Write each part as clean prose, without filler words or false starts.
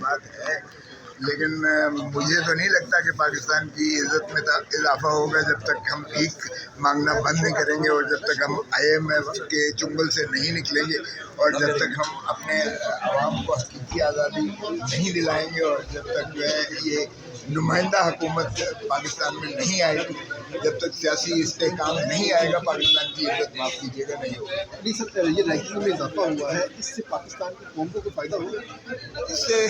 بات ہے، لیکن مجھے تو نہیں لگتا کہ پاکستان کی عزت میں اضافہ ہوگا جب تک ہم بھیک مانگنا بند نہیں کریں گے، اور جب تک ہم IMF کے چنگل سے نہیں نکلیں گے، اور جب تک ہم اپنے عوام کو حقیقی آزادی نہیں دلائیں گے، اور جب تک جو ہے یہ نمائندہ حکومت پاکستان میں نہیں آئے گی، جب تک سیاسی استحکام نہیں آئے گا، پاکستان کی عزت معاف کیجیے گا نہیں ہوگی۔ نہیں سر، یہ رینکنگ میں اضافہ ہوا ہے، اس سے پاکستان کی قوم کو کوئی فائدہ ہوگا؟ اس سے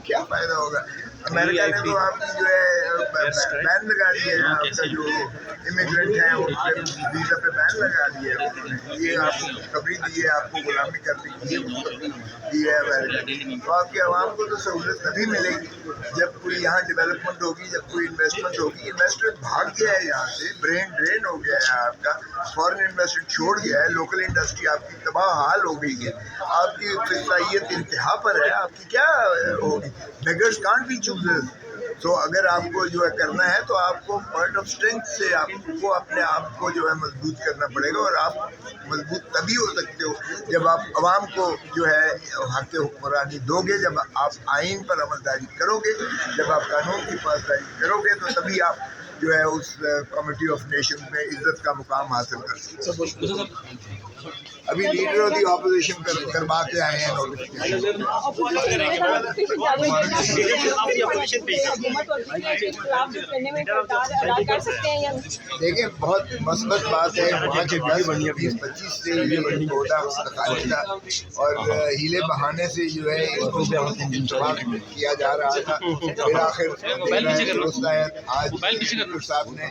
کیا فائدہ ہوگا؟ امریکہ نے تو آپ کی جو ہے بین لگا دیا ہے، آپ کا جو امیگرینٹ ہے ان پہ ویزا پہ بین لگا دیا ہے انہوں نے۔ یہ آپ کو خوشخبری دی ہے، آپ کو غلامی کرنے کی یہ خوشخبری دی ہے امریکہ نے۔ تو آپ کی عوام کو تو سہولت تبھی ملے گی جب کوئی یہاں ڈیولپمنٹ ہوگی، جب کوئی انویسٹمنٹ ہوگی۔ انویسٹر بھاگ گیا ہے یہاں سے، برین ڈرین ہو گیا ہے آپ کا، فورن انویسٹر چھوڑ گیا ہے، لوکل انڈسٹری آپ کی تباہ حال ہو گئی ہے، آپ کی فصاحیت انتہا پر ہے، آپ کی کیا ہوگی؟ Beggars can't be choosers. تو اگر آپ کو جو ہے کرنا ہے تو آپ کو پوائنٹ آف اسٹرینتھ سے آپ کو اپنے آپ کو جو ہے مضبوط کرنا پڑے گا، اور آپ مضبوط تبھی ہو سکتے ہو جب آپ عوام کو جو ہے حق حکمرانی دو گے، جب آپ آئین پر عملداری کرو گے، جب آپ قانون کی پاسداری کرو گے، تو تبھی آپ جو ہے اس کمیٹی آف نیشن میں عزت کا مقام حاصل کر سکتے ہیں۔ ابھی لیڈر آف دی اپوزیشن کروا کے آئے ہیں نوٹیفکیشن۔ دیکھیں بہت مثبت بات ہے، وہاں کے 20-25 سے یہ عہدہ خالی تھا، اور ہیلے بہانے سے جو ہے اس کو انتخاب کیا جا رہا تھا۔ پھر آخر دوست آیا، آج اسپیکر صاحب نے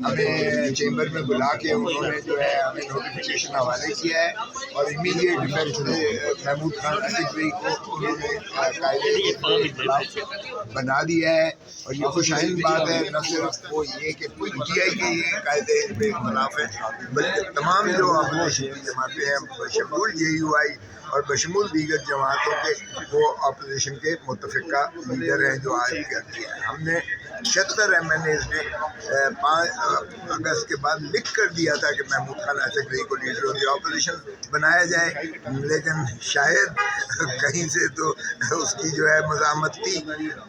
ہمیں چیمبر میں بلا کے انہوں نے جو ہے ہمیں نوٹیفکیشن حوالے کیا ہے، اور امیڈیٹ افیکٹ سے محمود خان اسقری کو انہوں نے قاعدے کے خلاف بنا دیا ہے۔ اور یہ خوش آئند بات ہے، نہ صرف وہ یہ کہ PTI کے یہ قاعدے کے خلاف ہے، بلکہ تمام جو اپوزیشن کی جماعتیں ہیں بشمول JUI اور بشمول دیگر جماعتوں کے، وہ اپوزیشن کے متفقہ لیڈر ہیں جو آج بھی کرتی ہیں۔ ہم نے 76 MNAs نے 5 اگست کے بعد لکھ کر دیا تھا کہ محمود خان اسقری کو لیڈر آف دی اپوزیشن بنایا جائے، لیکن شاید کہیں سے تو اس کی جو ہے مزاحمت تھی،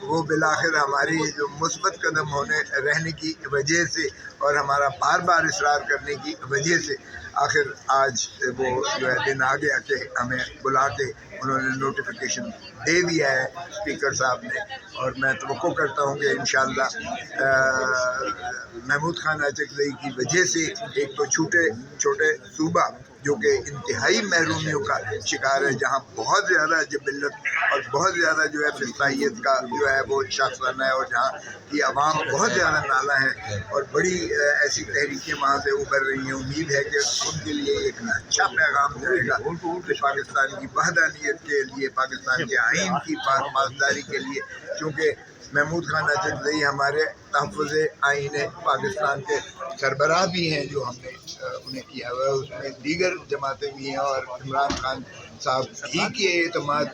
وہ بالآخر ہماری جو مثبت قدم رہنے کی وجہ سے اور ہمارا بار بار اصرار کرنے کی وجہ سے آخر آج وہ جو ہے دن آ گیا کہ ہمیں بلا کے انہوں نے نوٹیفیکیشن دے دیا ہے اسپیکر صاحب نے۔ اور میں توقع کرتا ہوں کہ انشاءاللہ محمود خان اسقری کی وجہ سے ایک تو چھوٹے صوبہ جو کہ انتہائی محرومیوں کا شکار ہے، جہاں بہت زیادہ جبلت اور بہت زیادہ جو ہے فصاحیت کا جو ہے وہ شاخسانہ ہے، اور جہاں کی عوام بہت زیادہ نالا ہے، اور بڑی ایسی تحریکیں وہاں سے ابھر رہی ہیں۔ امید ہے کہ ان کے لیے ایک اچھا پیغام جائے گا کہ پاکستان کی وحدانیت کے لیے، پاکستان کے آئین کی پاسداری کے لیے، کیونکہ محمود خان اسقری ہمارے تحفظ آئین پاکستان کے سربراہ بھی ہیں، جو ہم نے انہیں کیا ہوا ہے، اس میں دیگر جماعتیں بھی ہیں، اور عمران خان صاحب ہی کے اعتماد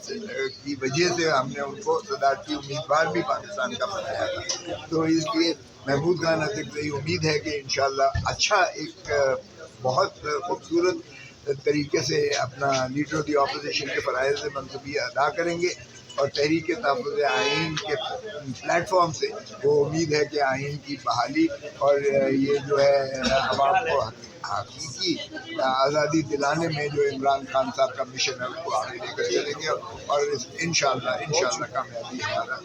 کی وجہ سے ہم نے ان کو صدارتی امیدوار بھی پاکستان کا بنایا تھا۔ تو اس لیے محمود خان اسقری امید ہے کہ انشاءاللہ اچھا ایک بہت خوبصورت طریقے سے اپنا لیڈر آف دی اپوزیشن کے فرائض منصبی ادا کریں گے، اور تحریک تحفظ آئین کے پلیٹ فارم سے وہ امید ہے کہ آئین کی بحالی اور یہ جو ہے عوام کو حقیقی آزادی دلانے میں جو عمران خان صاحب کا مشن ہے اس کو آگے لے کر چلیں گے، اور انشاءاللہ کامیابی ہمارا